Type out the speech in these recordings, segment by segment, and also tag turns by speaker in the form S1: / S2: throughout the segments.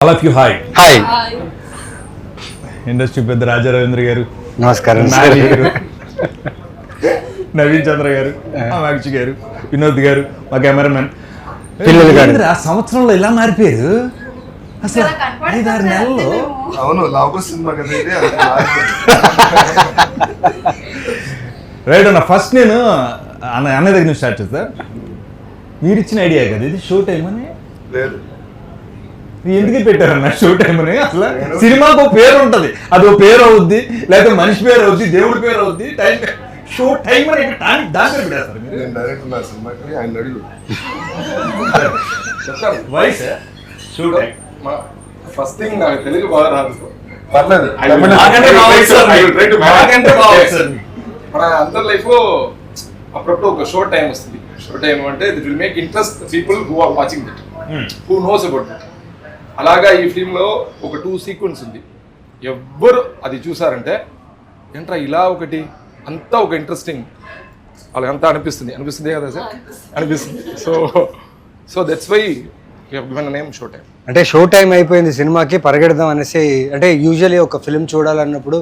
S1: All of you hi
S2: hi
S1: industry పెద్ద రాజా రవీంద్ర గారు,
S2: నమస్కారం
S1: నాని గారు, నవీన్ చంద్ర గారు, అమాక్షి గారు, వినోద్ గారు, మా కెమెరామెన్.
S2: పిల్లలు గారు
S1: ఆ సంవత్సరంలో ఇలా మారిపోయారు అసలు 5-6 నెలల్లో.
S3: అవును లవ్ సినిమా కదా ఇది.
S1: రైట్ అన్న, ఫస్ట్ నేను అన్నయ్య దగ్గర నుంచి స్టార్ట్ చేస్తా. మీరు ఇచ్చిన ఐడియా కదా ఇది, షో టైం అని.
S3: లేదు
S1: ఎందుకు పెట్టారన్న షో టైం అని? అసలు సినిమాకు ఒక పేరు ఉంటుంది, అది ఒక పేరు అవుద్ది, లేకపోతే మనిషి పేరు అవుద్ది, దేవుడి పేరు అవుద్ది. టైం షో టైం అని దాని పేరు పెట్టేస్తారు మీరు.
S3: నేను డైరెక్టర్ నా సినిమాకి ఆయన అడిగి
S1: voice show time.
S4: First thing నాకు తెలుగు బాగా రాదు.
S3: పర్లేదు
S1: నాకంటే బాగా వస్తుంది. నాకంటే బాగా వస్తుంది.
S4: మన అందరి లైఫ్ లో అప్పుడప్పుడు ఒక షో టైం వస్తుంది. షో టైం అంటే it will make interest people who are watching that, who knows about that. అలాగా ఈ ఫిల్మ్ లో ఒక 2 సీక్వెన్స్ ఉంది. ఎవ్వరు అది చూసారంటే ఏంట్రా ఇలా ఒకటి అంతా ఒక ఇంట్రెస్టింగ్ వాళ్ళకి అంతా అనిపిస్తుంది కదా సార్, అనిపిస్తుంది. So that's why you have given the name show time.
S2: అంటే షో టైం అయిపోయింది సినిమాకి పరిగెడదాం అనేసి, అంటే యూజువల్లీ ఒక ఫిల్మ్ చూడాలన్నప్పుడు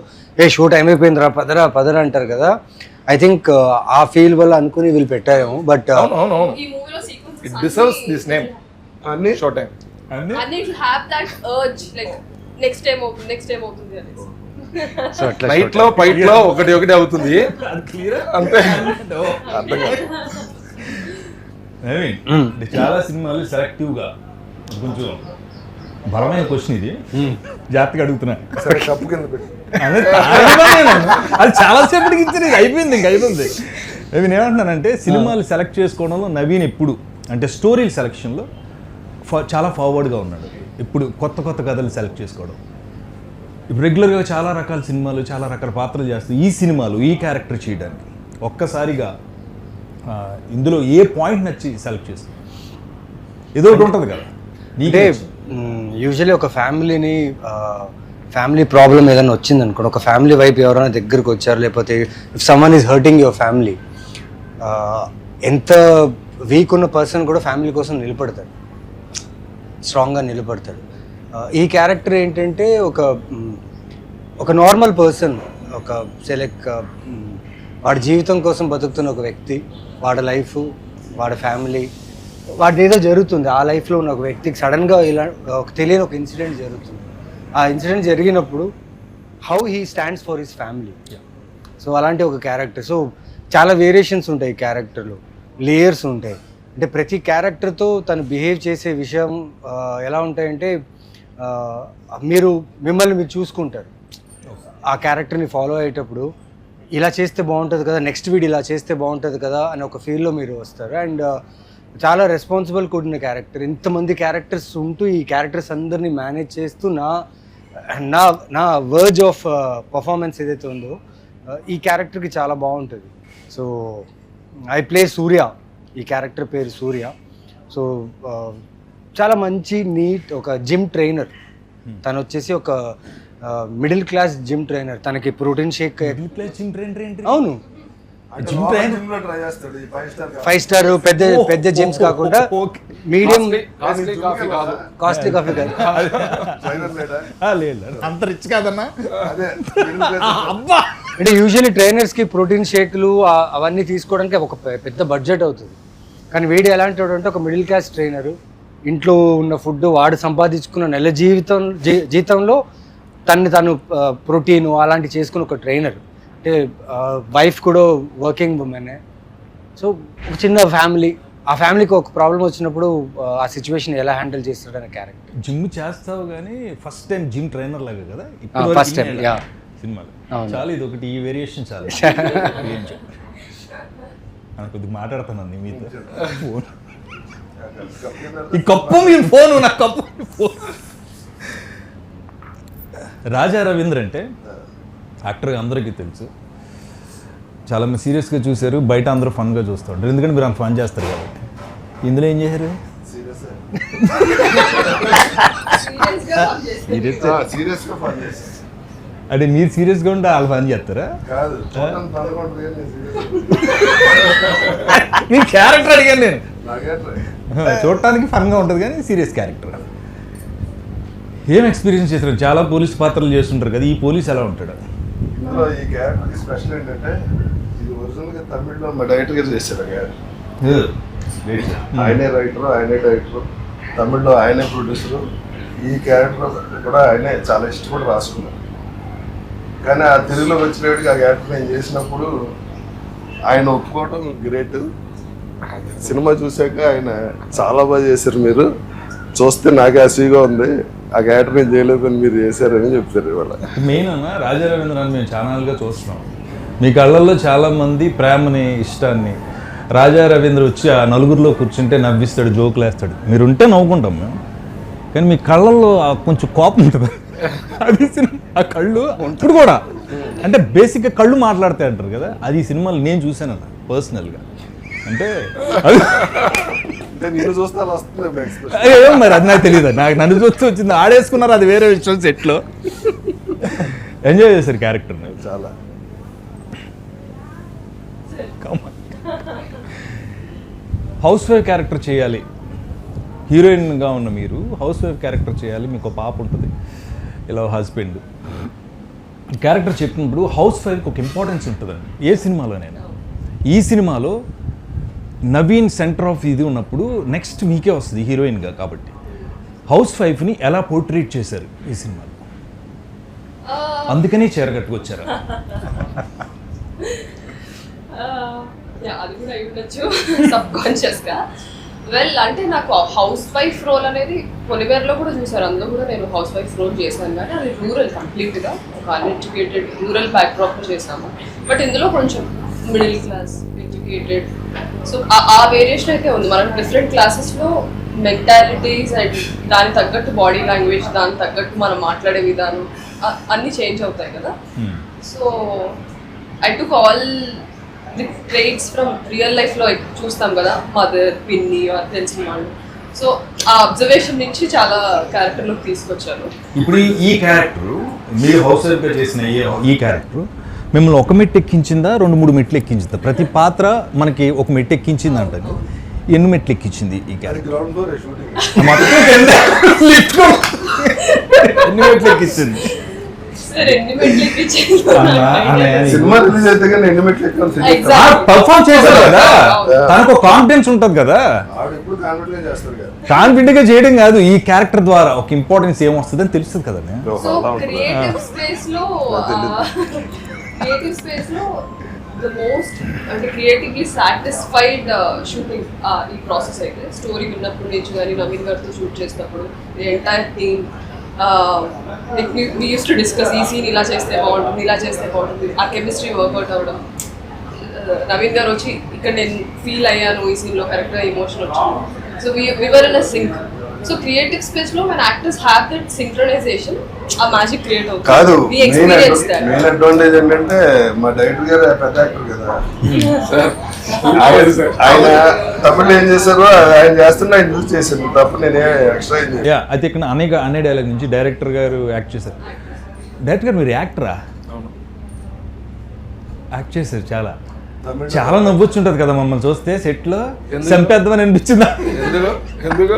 S2: షో టైం అయిపోయింది రా పదరా అంటారు కదా. ఐ థింక్ ఆ ఫీల్ వల్ల అనుకుని వీళ్ళు పెట్టారేమో. బట్
S4: అవును ఇట్ డిజర్వ్స్ దిస్ నేమ్
S3: అన్ని
S4: show time.
S5: And it will have that urge like next time అవుతుంది అనేసి.
S2: సో అట్లా
S4: నైట్ లో ఫైట్ లో ఒకటి అవుతుంది అంతే.
S1: నవీన్, అంటే చాలా సినిమాలు సెలెక్టివ్ గా, కొంచెం బలమైన క్వశ్చన్ ఇది, జాగ్రత్తగా అడుగుతున్నా.
S3: సరే కప్పు కింద పెట్టి
S1: అది చాలా సేపటికి ఇచ్చింది, అయిపోయింది. నవీన్ ఏమంటున్నానంటే, సినిమాలు సెలెక్ట్ చేసుకోవడంలో నవీన్ ఎప్పుడు అంటే స్టోరీల సెలెక్షన్లో చాలా ఫార్వర్డ్గా ఉన్నాడు. ఇప్పుడు కొత్త కథలు సెలెక్ట్ చేసుకోవడం. ఇప్పుడు రెగ్యులర్గా చాలా రకాల సినిమాలు, చాలా రకాల పాత్రలు చేస్తూ ఈ సినిమాలు ఈ క్యారెక్టర్ చేయడానికి ఒక్కసారిగా ఇందులో ఏ పాయింట్ నచ్చి సెలెక్ట్ చేస్తాం? ఏదో ఒకటి ఉంటుంది కదా.
S2: అంటే యూజువల్లీ ఒక ఫ్యామిలీ ప్రాబ్లం ఏదైనా వచ్చింది అనుకోండి, ఒక ఫ్యామిలీ వైపు ఎవరైనా దగ్గరకు వచ్చారు, లేకపోతే if someone is hurting your family, ఎంత వీక్ ఉన్న పర్సన్ కూడా ఫ్యామిలీ కోసం నిలబడతాడు, స్ట్రాంగ్గా నిలబడతాడు. ఈ క్యారెక్టర్ ఏంటంటే ఒక నార్మల్ పర్సన్, ఒక వాడి జీవితం కోసం బతుకుతున్న ఒక వ్యక్తి, వాడి లైఫ్, వాడి ఫ్యామిలీ, వాడి ఏదో జరుగుతుంది ఆ లైఫ్లో ఉన్న ఒక వ్యక్తికి సడన్గా ఇలా తెలియని ఒక ఇన్సిడెంట్ జరుగుతుంది. ఆ ఇన్సిడెంట్ జరిగినప్పుడు how he stands for his family. So అలాంటి ఒక క్యారెక్టర్. సో చాలా వేరియేషన్స్ ఉంటాయి ఈ క్యారెక్టర్లో, లేయర్స్ ఉంటాయి. అంటే ప్రతి క్యారెక్టర్తో తను బిహేవ్ చేసే విషయం ఎలా ఉంటాయంటే, మిమ్మల్ని మీరు చూసుకుంటారు ఆ క్యారెక్టర్ని ఫాలో అయ్యేటప్పుడు. ఇలా చేస్తే బాగుంటుంది కదా, నెక్స్ట్ వీడియో ఇలా చేస్తే బాగుంటుంది కదా అని ఒక ఫీల్లో మీరు వస్తారు. అండ్ చాలా రెస్పాన్సిబుల్ కూడిన క్యారెక్టర్. ఇంతమంది క్యారెక్టర్స్ ఉంటూ ఈ క్యారెక్టర్స్ అందరినీ మేనేజ్ చేస్తూ నా వర్జ్ ఆఫ్ పర్ఫార్మెన్స్ ఏదైతే ఉందో ఈ క్యారెక్టర్కి చాలా బాగుంటుంది. సో ఐ ప్లే సూర్య, ఈ క్యారెక్టర్ పేరు సూర్య. సో చాలా మంచి నీట్ ఒక జిమ్ ట్రైనర్. తను వచ్చేసి ఒక మిడిల్ క్లాస్ జిమ్ ట్రైనర్. తనకి ప్రోటీన్ షేక్, అవును
S3: ట్రై చేస్తాడు.
S2: 5 స్టార్ పెద్ద జిమ్స్ కాకుండా మీడియం కాస్ట్లీ కాఫీ కాదు.
S1: అంత రిచ్ కాదన్నా.
S3: అదే
S2: అంటే యూజువల్లీ ట్రైనర్స్కి ప్రోటీన్ షేక్లు అవన్నీ తీసుకోవడానికి ఒక పెద్ద బడ్జెట్ అవుతుంది. కానీ వీడు ఎలాంటి వాడు అంటే ఒక మిడిల్ క్లాస్ ట్రైనరు, ఇంట్లో ఉన్న ఫుడ్ వాడు సంపాదించుకున్న నెల జీతంలో తను ప్రోటీన్ అలాంటివి చేసుకున్న ఒక ట్రైనర్. అంటే వైఫ్ కూడా వర్కింగ్ ఉమెనే. సో ఒక చిన్న ఫ్యామిలీ, ఆ ఫ్యామిలీకి ఒక ప్రాబ్లం వచ్చినప్పుడు ఆ సిచ్యువేషన్ ఎలా హ్యాండిల్ చేస్తాడనే క్యారెక్టర్.
S1: జిమ్ చేస్తావు కానీ ఫస్ట్ టైం జిమ్ ట్రైనర్ లాగా కదా
S2: ఫస్ట్ టైం
S1: సినిమాలో. చాలా ఇది ఒకటి, ఈ వేరియేషన్ చాలా. కొద్దిగా మాట్లాడుతున్నాను మీతో. ఫోన్ ఈ కప్పు మీ ఫోను, నా కప్పు ఫోన్. రాజా రవీంద్ర అంటే యాక్టర్గా అందరికీ తెలుసు, చాలా మంది సీరియస్గా చూశారు, బయట అందరూ ఫన్గా చూస్తూ ఉంటారు, ఎందుకంటే మీరు అంత ఫన్ చేస్తారు కాబట్టి. ఇందులో ఏం చేశారు?
S3: సీరియస్గా ఫన్ చేసి
S1: అంటే మీరు సీరియస్గా ఉంటే వాళ్ళు ఫన్ చేస్తారా?
S3: కాదు,
S1: మీ క్యారెక్టర్ అడిగాను నేను.
S3: నాకే
S1: చూడటానికి ఫన్గా ఉంటుంది కానీ సీరియస్ క్యారెక్టర్. ఏం ఎక్స్పీరియన్స్ చేస్తారు? చాలా పోలీస్ పాత్రలు చేస్తుంటారు కదా, ఈ పోలీస్ ఎలా ఉంటాడు?
S3: ఇందులో ఈ క్యారెక్టర్ స్పెషల్ ఏంటంటే ఇది ఒరిజినల్గా తమిళ్లో మా డైరెక్టర్ గారు చేశారు ఆ క్యారెక్టర్. ఆయనే రైటర్, ఆయనే డైరెక్టర్, తమిళ్లో ఆయనే ప్రొడ్యూసరు. ఈ క్యారెక్టర్ కూడా ఆయనే చాలా ఇష్టపడి రాసుకున్నారు. కానీ ఆ తెలుగులోకి వచ్చినప్పటికి ఆ క్యారెక్టర్ నేను చేసినప్పుడు ఆయన ఒప్పుకోవడం గ్రేట్. సినిమా చూశాక ఆయన చాలా బాగా చేశారు, మీరు చూస్తే నాకు హ్యాపీగా ఉంది, ఆ క్యారెక్టర్ నేను చేయలేదని మీరు చేశారని చెప్తారు ఇవాళ.
S1: మెయిన్ అన్న రాజా రవీంద్రని మేము ఛానల్గా చూస్తున్నాం. మీ కళ్ళల్లో చాలామంది ప్రేమని, ఇష్టాన్ని. రాజా రవీంద్ర వచ్చి ఆ నలుగురిలో కూర్చుంటే నవ్విస్తాడు, జోకులు వేస్తాడు. మీరుంటే నవ్వుకుంటాం మేము, కానీ మీ కళ్ళల్లో కొంచెం కోపం ఉంటుంది. అది ఆ కళ్ళు ఇప్పుడు కూడా అంటే బేసిక్గా కళ్ళు మాట్లాడతాయి అంటారు కదా, అది ఈ సినిమాలు నేను చూశానన్న పర్సనల్గా. అంటే
S3: నేను చూస్తే అలా వస్తుంది ఎక్స్ప్రెషన్.
S1: ఏం మరి అది నాకు తెలియదు, నాకు నన్ను చూస్తూ వచ్చింది. ఆడేసుకున్నారు, అది వేరే విషయం. సెట్లో ఎంజాయ్ చేశారు క్యారెక్టర్ని
S3: చాలా.
S1: హౌస్ వైఫ్ క్యారెక్టర్ చేయాలి, హీరోయిన్గా ఉన్న మీరు హౌస్ వైఫ్ క్యారెక్టర్ చేయాలి, మీకు ఒక పాప ఉంటుంది, ఇలా హస్బెండ్ క్యారెక్టర్ చెప్పినప్పుడు హౌస్ వైఫ్కి ఒక ఇంపార్టెన్స్ ఉంటుందండి ఏ సినిమాలోనైనా. ఈ సినిమాలో నవీన్ సెంటర్ ఆఫ్ ఇది ఉన్నప్పుడు నెక్స్ట్ మీకే వస్తుంది హీరోయిన్గా. కాబట్టి హౌస్ వైఫ్ని ఎలా పోర్ట్రేట్ చేశారు ఈ సినిమాలో? అందుకని చీరగట్టుకొచ్చారు.
S5: అది కూడా అయి ఉండొచ్చు సబ్ కాన్షియస్గా. వెల్ అంటే నాకు హౌస్ వైఫ్ రోల్ అనేది పొలివేర్లో కూడా చూసారు, అందులో కూడా నేను హౌస్ వైఫ్ రోల్ చేశాను. కానీ అది రూరల్, కంప్లీట్గా ఒక అన్ఎడ్యుకేటెడ్ రూరల్ బ్యాక్డ్రాప్లో చేసాము. బట్ ఇందులో కొంచెం మిడిల్ క్లాస్, ఎడ్యుకేటెడ్, సో ఆ వేరియేషన్ అయితే ఉంది. మనం డిఫరెంట్ క్లాసెస్లో మెంటాలిటీస్ అండ్ దానికి తగ్గట్టు బాడీ లాంగ్వేజ్, దానికి తగ్గట్టు మనం మాట్లాడే విధానం అన్నీ చేంజ్ అవుతాయి కదా. So I took all the traits from real లైఫ్లో చూస్తాం కదా, మదర్, పిన్ని తెలిసిన వాళ్ళు. సో ఆ అబ్జర్వేషన్ నుంచి చాలా క్యారెక్టర్లోకి తీసుకొచ్చాను.
S1: ఇప్పుడు ఈ క్యారెక్టర్ మీరు హౌస్ వైఫ్గా చేసిన ఈ క్యారెక్టర్ మిమ్మల్ని ఒక మెట్టు ఎక్కించిందా, 2-3 మెట్లు ఎక్కించిందా? ప్రతి పాత్ర మనకి ఒక మెట్టు ఎక్కించింది అంటారు. ఎన్ని మెట్లు ఎక్కించింది ఈ క్యారెక్టర్?
S3: Ground floor shooting.
S1: ఎన్ని మెట్లు ఎక్కించింది?
S3: సినిమా రిలీజ్ అయితే కానీ ఎన్ని మెట్లు ఎక్కాలి?
S1: పర్ఫార్మ్ చేశారు కదా, తనకు ఒక కాన్ఫిడెన్స్ ఉంటుంది కదా.
S3: ఆవిడ ఎప్పుడు కాన్ఫిడెంట్ గా చేస్తారు కదా.
S1: కాన్ఫిడెంట్ గా చేయడం కాదు, ఈ క్యారెక్టర్ ద్వారా ఒక ఇంపార్టెన్స్ ఏమొస్తుంది అని తెలుస్తుంది కదా.
S5: సో క్రియేటివ్ స్పేస్ లో ద మోస్ట్ అంటే క్రియేటివ్లీ సాటిస్ఫైడ్ షూటింగ్ ఈ ప్రాసెస్ అయితే. స్టోరీ విన్నప్పుడు నుంచి కానీ నవీన్ గారితో షూట్ చేసినప్పుడు the entire team we used to discuss ఈ సీన్ ఇలా చేస్తే బాగుంటుంది, ఇలా చేస్తే బాగుంటుంది, ఆ కెమిస్ట్రీ వర్కౌట్ అవ్వడం. నవీన్ గారు వచ్చి ఇక్కడ నేను ఫీల్ అయ్యాను ఈ సీన్లో, కరెక్ట్గా ఎమోషన్ వచ్చింది. So we were in a sync. So creative space లో when actors have that synchronization, ఆ మ్యాజిక్ క్రియేట్ అవుతుంది.
S3: కాదు,
S5: we experience that.
S3: Main advantage ఏంటంటే మా డైరెక్టర్ గారు పెద్ద యాక్టర్ కదా. ఆయన తమిళ ఏం చేశారో ఆయన చేస్తున్నా ఆయన యూజ్ చేశాను తప్ప నేనే ఎక్స్ట్రా ఏం చేశాను.
S1: అయితే ఇక్కడ అనే డైలాగ్ నుంచి డైరెక్టర్ గారు యాక్ట్ చేశారు. డైరెక్టర్ గారు మీరు యాక్టరా? యాక్ట్ చేశారు, చాలా నవ్వొచ్చుంటది కదా మమ్మల్ని చూస్తే సెట్లో. చంపేద్దామని అనిపించిందా?
S4: ఎందుకు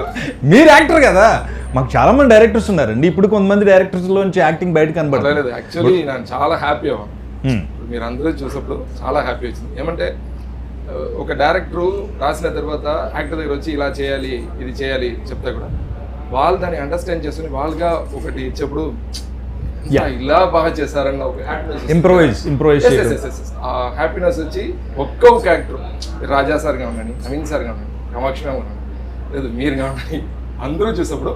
S1: మీరు యాక్టర్ కదా, మాకు చాలా మంది డైరెక్టర్స్ ఉన్నారండి. ఇప్పుడు కొంతమంది డైరెక్టర్స్ లోంచి యాక్టింగ్ బయట కనబడలేదు.
S4: యాక్చువల్లీ నేను చాలా హ్యాపీ అవ్వను. మీరు అందరూ చూసినప్పుడు చాలా హ్యాపీ వచ్చింది. ఏమంటే ఒక డైరెక్టర్ రాసిన తర్వాత యాక్టర్ దగ్గర వచ్చి ఇలా చేయాలి, ఇది చేయాలి చెప్తే కూడా వాళ్ళు దాన్ని అండర్స్టాండ్ చేసుకుని వాళ్ళుగా ఒకటి ఇచ్చేప్పుడు ఇలా బాగా చేశారన్న ఒక
S1: ఇంప్రూవైజ్
S4: ఆ హ్యాపీనెస్ వచ్చి ఒక్కొక్క యాక్టర్, రాజా సార్ కావండి, నవీన్ సార్ కావండి, కామాక్షి కావండి, లేదు మీరు కావండి, అందరూ చూసినప్పుడు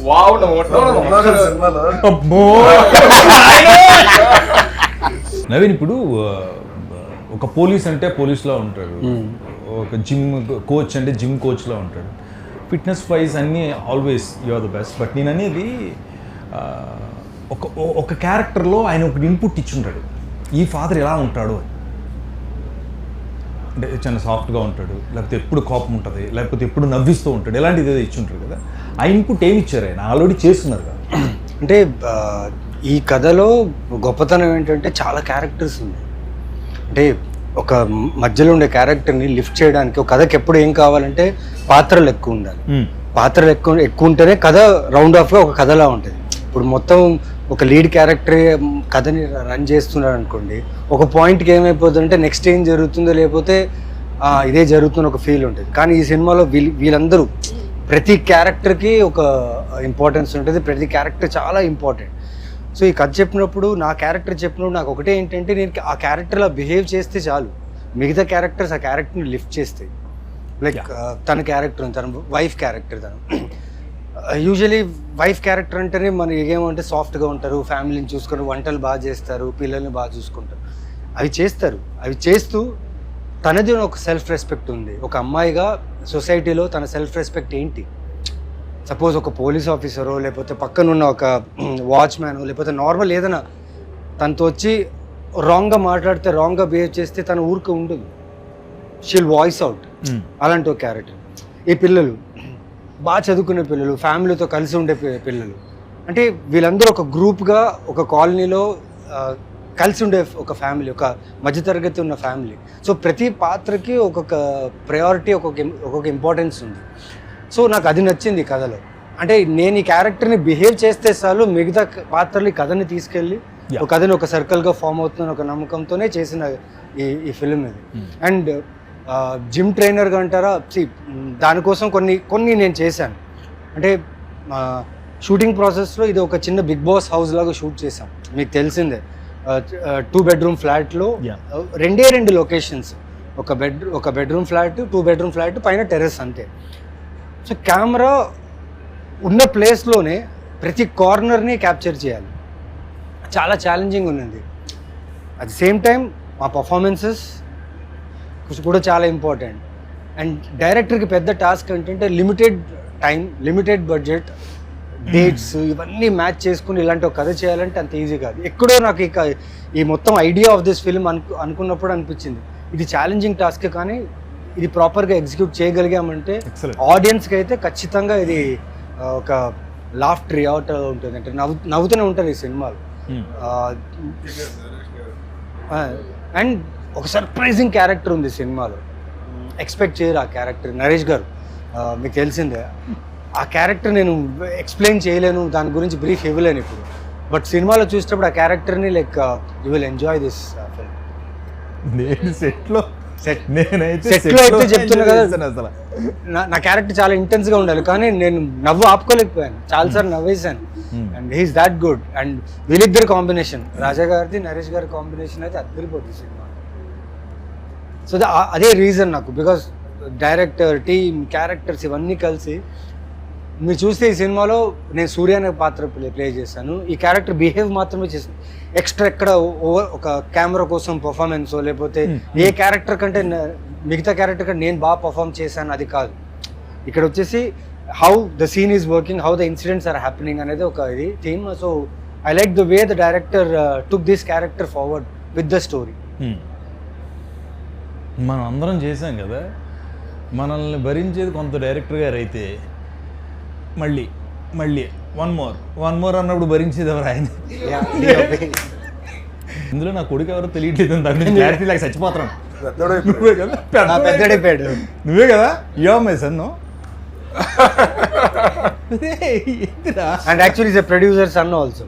S4: వావ్
S1: నవీన్. ఇప్పుడు ఒక పోలీస్ అంటే పోలీస్లో ఉంటాడు, ఒక జిమ్ కోచ్ అంటే జిమ్ కోచ్లో ఉంటాడు. ఫిట్నెస్ వైజ్ అన్నీ always you are the best. But నేను అనేది ఒక క్యారెక్టర్లో ఆయన ఒక ఇన్పుట్ ఇచ్చుంటాడు, ఈ ఫాదర్ ఎలా ఉంటాడు అని. అంటే చాలా సాఫ్ట్గా ఉంటాడు, లేకపోతే ఎప్పుడు కోపం ఉంటుంది, లేకపోతే ఎప్పుడు నవ్విస్తూ ఉంటాడు, ఇలాంటిది ఏదో ఇచ్చుంటారు కదా. ఆ ఇన్పుట్ ఏమి ఇచ్చారు ఆయన? ఆల్రెడీ చేస్తున్నారు కదా.
S2: అంటే ఈ కథలో గొప్పతనం ఏంటంటే చాలా క్యారెక్టర్స్ ఉన్నాయి. అంటే ఒక మధ్యలో ఉండే క్యారెక్టర్ని లిఫ్ట్ చేయడానికి ఒక కథకి ఎప్పుడు ఏం కావాలంటే పాత్రలు ఎక్కువ ఉండాలి. పాత్రలు ఎక్కువ ఉంటేనే కథ రౌండ్ ఆఫ్గా ఒక కథలా ఉంటుంది. ఇప్పుడు మొత్తం ఒక లీడ్ క్యారెక్టర్ కథని రన్ చేస్తున్నాడు అనుకోండి, ఒక పాయింట్కి ఏమైపోతుందంటే నెక్స్ట్ ఏం జరుగుతుందో లేకపోతే ఇదే జరుగుతున్న ఒక ఫీల్ ఉంటుంది. కానీ ఈ సినిమాలో వీళ్ళందరూ ప్రతి క్యారెక్టర్కి ఒక ఇంపార్టెన్స్ ఉంటుంది, ప్రతి క్యారెక్టర్ చాలా ఇంపార్టెంట్. సో ఈ కథ చెప్పినప్పుడు నా క్యారెక్టర్ చెప్పినప్పుడు నాకు ఒకటే ఏంటంటే, నేను ఆ క్యారెక్టర్లా బిహేవ్ చేస్తే చాలు, మిగతా క్యారెక్టర్స్ ఆ క్యారెక్టర్ని లిఫ్ట్ చేస్తాయి. లైక్ తన క్యారెక్టర్, తన వైఫ్ క్యారెక్టర్, తను యూజువలీ వైఫ్ క్యారెక్టర్ అంటేనే మనకి ఏమంటే సాఫ్ట్గా ఉంటారు, ఫ్యామిలీని చూసుకొని వంటలు బాగా చేస్తారు, పిల్లల్ని బాగా చూసుకుంటారు, అవి చేస్తారు. అవి చేస్తూ తనది ఒక సెల్ఫ్ రెస్పెక్ట్ ఉంది. ఒక అమ్మాయిగా సొసైటీలో తన సెల్ఫ్ రెస్పెక్ట్ ఏంటి? సపోజ్ ఒక పోలీస్ ఆఫీసరో లేకపోతే పక్కనున్న ఒక వాచ్మ్యాన్ లేకపోతే నార్మల్ ఏదైనా తనతో వచ్చి రాంగ్గా మాట్లాడితే, రాంగ్గా బిహేవ్ చేస్తే తన ఊరికి ఉండదు, షీల్ వాయిస్ అవుట్. అలాంటి ఒక క్యారెక్టర్. ఈ పిల్లలు బాగా చదువుకునే పిల్లలు, ఫ్యామిలీతో కలిసి ఉండే పిల్లలు, అంటే వీళ్ళందరూ ఒక గ్రూప్గా ఒక కాలనీలో కలిసి ఉండే ఒక ఫ్యామిలీ, ఒక మధ్యతరగతి ఉన్న ఫ్యామిలీ. సో ప్రతి పాత్రకి ఒక్కొక్క ప్రయారిటీ, ఒక్కొక్క ఇంపార్టెన్స్ ఉంది. సో నాకు అది నచ్చింది కథలో. అంటే నేను ఈ క్యారెక్టర్ని బిహేవ్ చేస్తే చాలు, మిగతా పాత్రలు ఈ కథని తీసుకెళ్ళి ఒక కథని ఒక సర్కిల్గా ఫామ్ అవుతున్న ఒక నమ్మకంతోనే చేసిన ఈ ఫిలిం ఇది. అండ్ జిమ్ ట్రైనర్గా అంటారా, దానికోసం కొన్ని నేను చేశాను. అంటే షూటింగ్ ప్రాసెస్లో ఇది ఒక చిన్న బిగ్ బాస్ హౌస్ లాగా షూట్ చేశాం. మీకు తెలిసిందే, 2 bedroom ఫ్లాట్లో 2 లొకేషన్స్, ఒక బెడ్రూమ్ ఫ్లాట్, 2 bedroom ఫ్లాట్, పైన టెర్రస్, అంతే. సో కెమెరా ఉన్న ప్లేస్లోనే ప్రతి కార్నర్ని క్యాప్చర్ చేయాలి. చాలా ఛాలెంజింగ్ ఉన్నది. అట్ ది సేమ్ టైం మా పర్ఫార్మెన్సెస్ కూడా చాలా ఇంపార్టెంట్. అండ్ డైరెక్టర్కి పెద్ద టాస్క్ ఏంటంటే limited time, limited budget, dates ఇవన్నీ మ్యాచ్ చేసుకుని ఇలాంటి ఒక కథ చేయాలంటే అంత ఈజీ కాదు. ఎక్కడో నాకు ఈ మొత్తం ఐడియా ఆఫ్ దిస్ ఫిల్మ్ అనుకున్నప్పుడు అనిపించింది ఇది ఛాలెంజింగ్ టాస్క్, కానీ ఇది ప్రాపర్గా ఎగ్జిక్యూట్ చేయగలిగామంటే ఆడియన్స్కి అయితే ఖచ్చితంగా ఇది ఒక లాఫ్టర్ అవుట్ ఉంటుంది, అంటే నవ్వుతూనే ఉంటారు ఈ సినిమాలో. అండ్ ఒక సర్ప్రైజింగ్ క్యారెక్టర్ ఉంది సినిమాలో, ఎక్స్పెక్ట్ చేయరు ఆ క్యారెక్టర్. నరేష్ గారు మీకు తెలిసిందే, ఆ క్యారెక్టర్ నేను ఎక్స్ప్లెయిన్ చేయలేను, దాని గురించి బ్రీఫ్ ఇవ్వలేను ఇప్పుడు. బట్ సినిమాలో చూసేటప్పుడు ఆ క్యారెక్టర్ని like you will enjoy this film.
S1: నేను సెట్లో
S2: అయితే చెప్తున్నా కదా, అసలు నా క్యారెక్టర్ చాలా ఇంటెన్స్గా ఉండాలి, కానీ నేను నవ్వు ఆపుకోలేకపోయాను, చాలాసార్లు నవ్వేశాను. And he's that good. And వీళ్ళిద్దరు కాంబినేషన్, రాజా గారిది నరేష్ గారి కాంబినేషన్ అయితే అద్దరిపోతుంది సినిమా. సో అదే రీజన్ నాకు, బికాస్ డైరెక్టర్, టీమ్, క్యారెక్టర్స్ ఇవన్నీ కలిసి మీరు చూస్తే ఈ సినిమాలో నేను సూర్య అనే పాత్ర ప్లే చేశాను. ఈ క్యారెక్టర్ బిహేవ్ మాత్రమే చేశాను, ఎక్స్ట్రా ఎక్కడ ఒక కెమెరా కోసం పర్ఫార్మెన్సో లేకపోతే ఏ క్యారెక్టర్ కంటే మిగతా క్యారెక్టర్ కంటే నేను బాగా పర్ఫామ్ చేశాను అది కాదు. ఇక్కడ వచ్చేసి how the scene is working, how the incidents are happening అనేది ఒక ఇది theme. So I like the way the director took this character forward with the story.
S1: మనం అందరం చేసాం కదా, మనల్ని భరించేది కొంత డైరెక్టర్ గారు అయితే మళ్ళీ వన్ మోర్ అన్నప్పుడు భరించేది ఎవరు? ఆయన. ఇందులో నా కొడుకు ఎవరో తెలియట్లేదు, క్లారిటీ లేక చచ్చిపోతాను. నువ్వే కదా yo my son.
S2: And actually is a producer son also.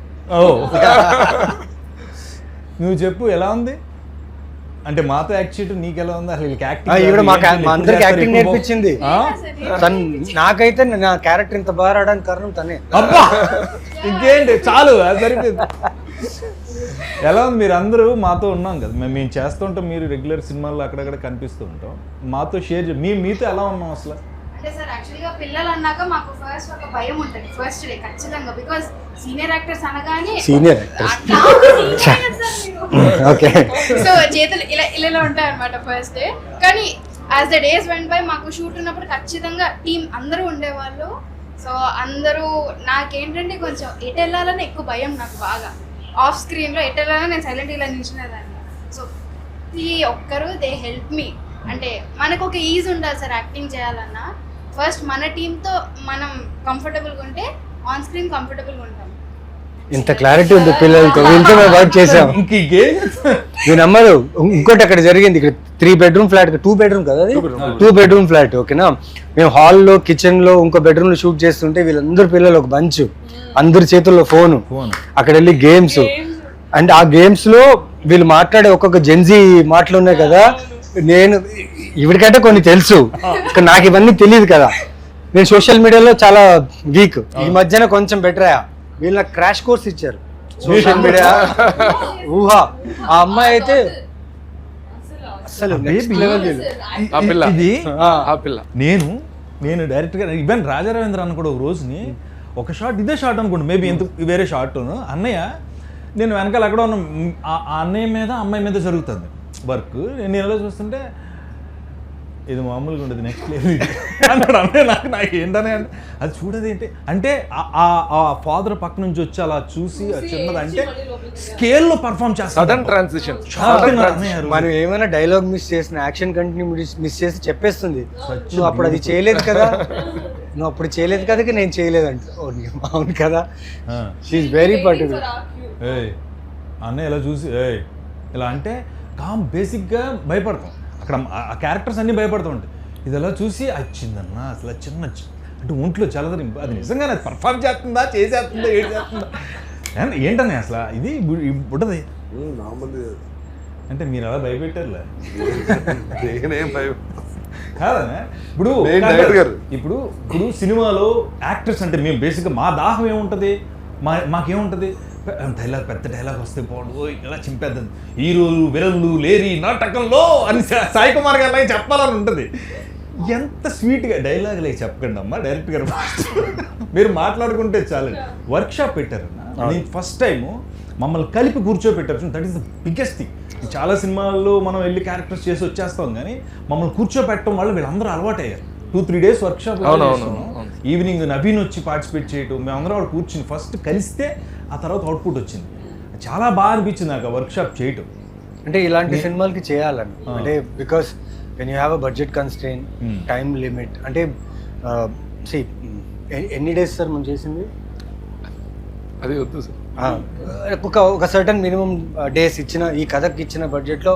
S1: నువ్వు చెప్పు ఎలా ఉంది అంటే మాతో యాక్ట్ చేయడం నీకు ఎలా ఉంది? అసలు
S2: అందరికి యాక్టింగ్ నేర్పించింది నాకైతే. నా క్యారెక్టర్ ఇంత బాగా రావడానికి కారణం తనే.
S1: ఇంకేంటి, చాలు సరిపోయింది. ఎలా ఉంది? మీరు అందరూ మాతో ఉన్నాం కదా, మేము చేస్తుంటాం, మీరు రెగ్యులర్ సినిమాల్లో అక్కడక్కడ కనిపిస్తూ ఉంటాం, మాతో షేర్ మీతో ఎలా ఉన్నాం అసలు?
S6: అంటే సార్ యాక్చువల్గా పిల్లలు అన్నాక మాకు ఫస్ట్ ఒక భయం ఉంటుంది ఫస్ట్ డే ఖచ్చితంగా, బికాస్ సీనియర్ యాక్టర్స్ అనగానే
S2: సీనియర్ ఓకే,
S6: సో చేతులు ఇలా ఉంటాయి అనమాట ఫస్ట్ డే. కానీ as the days went by మాకు షూట్ ఉన్నప్పుడు ఖచ్చితంగా టీం అందరూ ఉండేవాళ్ళు. సో అందరూ నాకేంటంటే కొంచెం ఎటు వెళ్ళాలని ఎక్కువ భయం నాకు బాగా. ఆఫ్ స్క్రీన్లో ఎటు వెళ్ళాలని నేను సైలెంట్ ఇలా నిల్చునేదాన్ని. సో ఈ ఒక్కరు దే హెల్ప్ మీ. అంటే మనకు ఒక ఈజ్ ఉండాలి సార్ యాక్టింగ్ చేయాలన్నా. ఫస్ట్ మన టీంతో మనం కంఫర్టబుల్గా ఉంటే ఆన్ స్క్రీన్ కంఫర్టబుల్గా ఉంటాం.
S2: ఇంత క్లారిటీ ఉంది పిల్లలతో, ఇంత వర్క్ చేసాం. మీరు నమ్మరు, ఇంకోటి అక్కడ జరిగింది. ఇక్కడ 3 bedroom ఫ్లాట్, 2 bedroom కదా అది, 2 bedroom ఫ్లాట్. ఓకేనా, మేము హాల్లో, కిచెన్ లో, ఇంకో బెడ్రూమ్ లో షూట్ చేస్తుంటే వీళ్ళందరూ పిల్లలు ఒక బంచ్, అందరి చేతుల్లో ఫోన్, అక్కడ వెళ్ళి గేమ్స్. అండ్ ఆ గేమ్స్ లో వీళ్ళు మాట్లాడే ఒక్కొక్క జెన్జీ మాటలు ఉన్నాయి కదా, నేను ఇవిడికంటే కొన్ని తెలుసు, నాకు ఇవన్నీ తెలియదు కదా. నేను సోషల్ మీడియాలో చాలా వీక్, ఈ మధ్యన కొంచెం బెటర్ అయ్యా. వీళ్ళు నాకు క్రాష్ కోర్స్ ఇచ్చారు సోషల్ మీడియా. ఊహా, ఆ అమ్మాయి అయితే అసలు నెక్స్ట్ లెవెల్.
S1: ఇది నేను డైరెక్ట్ గా ఈవెన్ రాజా రవీంద్ర అన్న కూడా ఒక రోజుని ఒక షాట్, ఇదే షాట్ అనుకోండి, మేబీ ఎంత వేరే షాట్, అన్నయ్య నేను వెనకాల ఎక్కడ ఉన్న ఆ అన్నయ్య మీద అమ్మాయి మీద జరుగుతుంది వర్క్, నేను ఎలా చూస్తుంటే ఇది మామూలుగా ఉండదు, నెక్స్ట్ లెవెల్ అన్నాడు అన్నయ్య. నాకు ఏంటనే అంటే అది చూడదు ఏంటి అంటే ఆ ఫాదర్ పక్క నుంచి వచ్చి అలా చూసి చిన్నది అంటే స్కేల్లో పర్ఫామ్ చేస్తాను.
S4: Sudden transition.
S2: మనం ఏమైనా డైలాగ్ మిస్ చేసిన, యాక్షన్ కంటిన్యూ మిస్ చేసి చెప్పేస్తుంది, నువ్వు అప్పుడు అది చేయలేదు కదా, నువ్వు అప్పుడు చేయలేదు కదా, నేను చేయలేదంట. అవును కదా, షీఈస్ వెరీ పర్టికులర్.
S1: అన్నయ్య ఇలా చూసి ఇలా అంటే కామ్ బేసిక్గా భయపడతాం, అక్కడ ఆ క్యారెక్టర్స్ అన్నీ భయపడుతూ ఉంటాయి. ఇది ఎలా చూసి వచ్చిందన్న అసలు చిన్న అంటే ఒంట్లో చల్లదని, అది నిజంగానే అది పర్ఫామ్ చేస్తుందా, చేసేస్తుందా, ఏడు చేస్తుందా ఏంటనే అసలు ఇది ఉంటుంది అంటే మీరు అలా భయపెట్టారులే కాదనే. ఇప్పుడు సినిమాలో యాక్టర్స్ అంటే మేము బేసిక్గా మా దాహం ఏముంటుంది, మాకేముంటుంది, డైలాగ్ పెద్ద డైలాగ్ వస్తే పోడు ఇలా చింపేద్దాం, హీరోలు విలన్లు లేరి నాటకంలో అని సాయి కుమార్ గారు చెప్పాలని ఉంటుంది. ఎంత స్వీట్గా డైలాగులు చెప్పకండి అమ్మా, డైరెక్ట్గా మీరు మాట్లాడుకుంటే చాలండి. వర్క్షాప్ పెట్టారన్న, నేను ఫస్ట్ టైము మమ్మల్ని కలిపి కూర్చోబెట్టారు, that is the biggest thing. చాలా సినిమాల్లో మనం వెళ్ళి క్యారెక్టర్స్ చేసి వచ్చేస్తాం, కానీ మమ్మల్ని కూర్చోబెట్టడం వల్ల వీళ్ళందరూ అలవాటు అయ్యారు. 2-3 days వర్క్షాప్, ఈవినింగ్ నవీన్ వచ్చి పార్టిసిపేట్ చేయటం, మేమందరం వాడు కూర్చుని ఫస్ట్ కలిస్తే ఆ తర్వాత అవుట్పుట్ వచ్చింది. చాలా బాగా అనిపించింది నాకు ఆ వర్క్షాప్ చేయటం.
S2: అంటే ఇలాంటి సినిమాలకి చేయాలని, అంటే because when you have a budget constrain, time limit, అంటే ఎన్ని డేస్ సార్ మనం చేసింది?
S4: అది వద్దు సార్,
S2: ఒక సర్టన్ మినిమం డేస్ ఇచ్చిన, ఈ కథకి ఇచ్చిన బడ్జెట్లో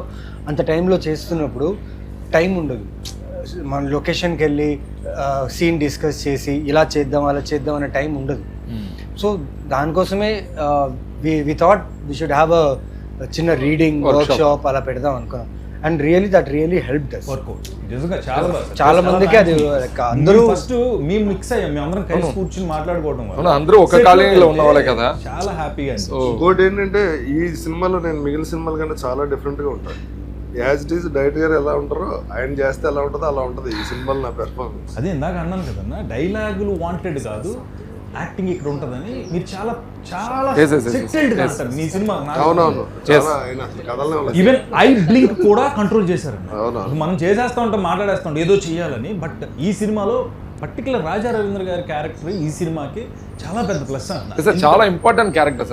S2: అంత టైంలో చేస్తున్నప్పుడు టైం ఉండదు. మన లొకేషన్కి వెళ్ళి సీన్ డిస్కస్ చేసి ఇలా చేద్దాం అలా చేద్దాం అనే టైం ఉండదు. సో దానికోసమే we thought we should have a చిన్న రీడింగ్ వర్క్షాప్ అలా పెడదాం అనుకున్నాం. And really that really helped us. చాలా మందికి అది అందరూ
S1: ఫస్ట్ మేము మిక్స్ అయ్యాం, మేము అందరం కలిసి కూర్చుని మాట్లాడుకోవడం వల్ల
S4: అందరూ ఒక కాలనీలో ఉన్న వాళ్ళే కదా,
S1: చాలా హ్యాపీగా.
S3: ఇంకోటి ఏంటంటే ఈ సినిమాలో నేను మిగిలిన సినిమాల కన్నా చాలా డిఫరెంట్గా ఉంటాను. యాజ్ ఇట్ ఈస్ డైరెక్టర్ గారు ఎలా ఉంటారో ఆయన చేస్తే ఎలా ఉంటుందో అలా ఉంటుంది ఈ సినిమాలో నా పెర్ఫార్మెన్స్.
S1: అదే ఇందాక అన్నాను కదన్నా, డైలాగులు వాంటెడ్ కాదు, యాక్టింగ్ ఇక్కడ ఉంటుందని. మీరు చాలా చాలా సెటిల్డ్ గా ఉంటారు మీ సినిమా.
S3: అవునవును,
S1: ఈవెన్ ఐ బ్లింక్ కూడా కంట్రోల్ చేశారండి. మనం చేసేస్తా ఉంటాం, మాట్లాడేస్తా ఉంటాం ఏదో చేయాలని, బట్ ఈ సినిమాలో పర్టికులర్ రాజా రవీంద్ర గారి క్యారెక్టర్ ఈ సినిమాకి చాలా పెద్ద ప్లస్ అన్న.
S4: చాలా ఇంపార్టెంట్ క్యారెక్టర్.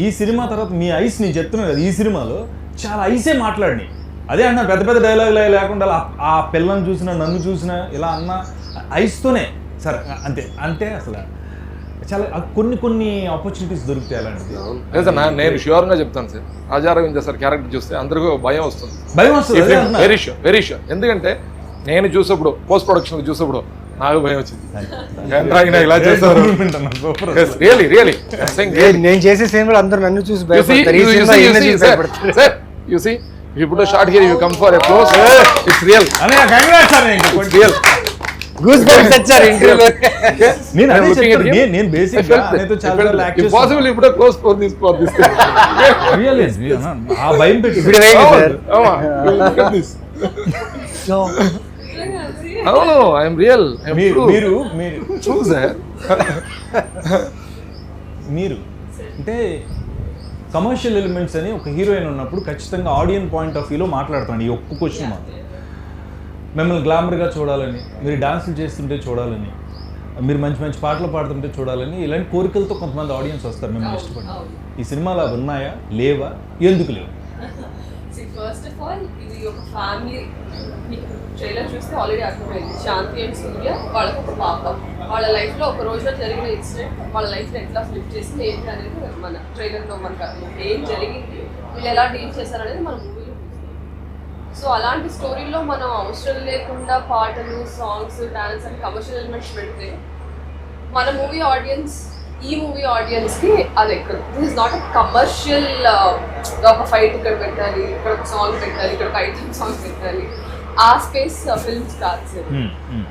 S1: ఈ సినిమా తర్వాత మీ ఐస్ నేను చెప్తున్నాను కదా, ఈ సినిమాలో చాలా ఐసే మాట్లాడినాయి. అదే అన్న, పెద్ద పెద్ద డైలాగులు లేకుండా ఆ పిల్లని చూసినా నన్ను చూసినా ఇలా అన్న ఐస్తోనే సరే అంతే. అంటే అసలు చాలా కొన్ని ఆపర్చునిటీస్ దొరుకుతాయి అలాంటిది.
S4: లేదు సార్, నేను ష్యూర్గా చెప్తాను sir, Raja Ravindra sir character చూస్తే అందరికీ భయం వస్తుంది. Very sure. ఎందుకంటే నేను చూసినప్పుడు పోస్ట్ ప్రొడక్షన్ చూసినప్పుడు నాకు భయం వచ్చింది.
S2: నేను చేసే సినిమాలు అందరూ నన్ను చూసి
S4: short here you come for a close, it's real.
S2: Goose bumps వచ్చారు ఇంటర్వ్యూలో.
S1: నేను బేసిక్
S4: ఇంపాసిబుల్ ఇప్పుడు క్లోజ్ ఫర్ దిస్
S1: ఆ భయం పెట్టి
S4: అవును, ఐఎమ్ రియల్.
S1: మీరు అంటే కమర్షియల్ ఎలిమెంట్స్ అని ఒక హీరోయిన్ ఉన్నప్పుడు ఖచ్చితంగా ఆడియన్స్ పాయింట్ ఆఫ్ వ్యూలో మాట్లాడతాను. ఈ ఒక్క క్వశ్చన్ మాత్రం, మిమ్మల్ని గ్లామర్గా చూడాలని, మీరు డాన్సులు చేస్తుంటే చూడాలని, మీరు మంచి మంచి పాటలు పాడుతుంటే చూడాలని, ఇలాంటి కోరికలతో కొంతమంది ఆడియన్స్ వస్తారు మిమ్మల్ని ఇష్టపడి. ఈ సినిమాలు అవి ఉన్నాయా, లేవా, ఎందుకు లేవు?
S5: ఫస్ట్ ఆఫ్ ఆల్ ఇది ఒక ఫ్యామిలీ. మీకు ట్రైలర్ చూస్తే ఆల్రెడీ అర్థమైంది. శాంతి అండ్ సూర్య వాళ్ళకు ఒక పాప. వాళ్ళ లైఫ్లో ఒక రోజులో జరిగిన ఇన్సిడెంట్ వాళ్ళ లైఫ్ని ఎట్లా ఫ్లిప్ చేసింది ఏంటి అనేది మన ట్రైలర్లో మనకు అర్థం. ఏం జరిగింది, వీళ్ళు ఎలా డీల్ చేశారనేది మన మూవీలో. సో అలాంటి స్టోరీలో మనం అవసరం లేకుండా పాటలు, songs, dance and commercial elements పెడితే మన మూవీ ఆడియన్స్, ఈ మూవీ ఆడియన్స్కి అది ఎక్కడ. This is not a commercial ఒక ఫైట్ ఇక్కడ పెట్టాలి, ఇక్కడ ఒక సాంగ్ పెట్టాలి, ఇక్కడ ఒక ఐటమ్ సాంగ్ పెట్టాలి, ఆ స్పేస్ ఫిల్మ్స్ కాదు సార్.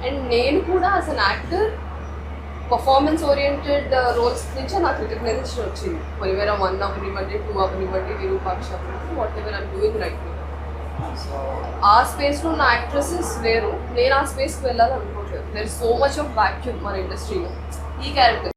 S5: అండ్ నేను కూడా as an actor performance oriented roles నుంచి నాకు రికగ్నైజేషన్ వచ్చింది. పొలివేర 1 అవనివ్వండి, 2 అవనివ్వండి, విరూపాక్ష అవనివ్వండి, whatever I'm doing right now. So ఆ స్పేస్లో ఉన్న యాక్ట్రెసెస్ వేరు, నేను ఆ స్పేస్కి వెళ్ళాలనుకోవట్లేదు. There is so much of vacuum మన ఇండస్ట్రీలో. ఈ క్యారెక్టర్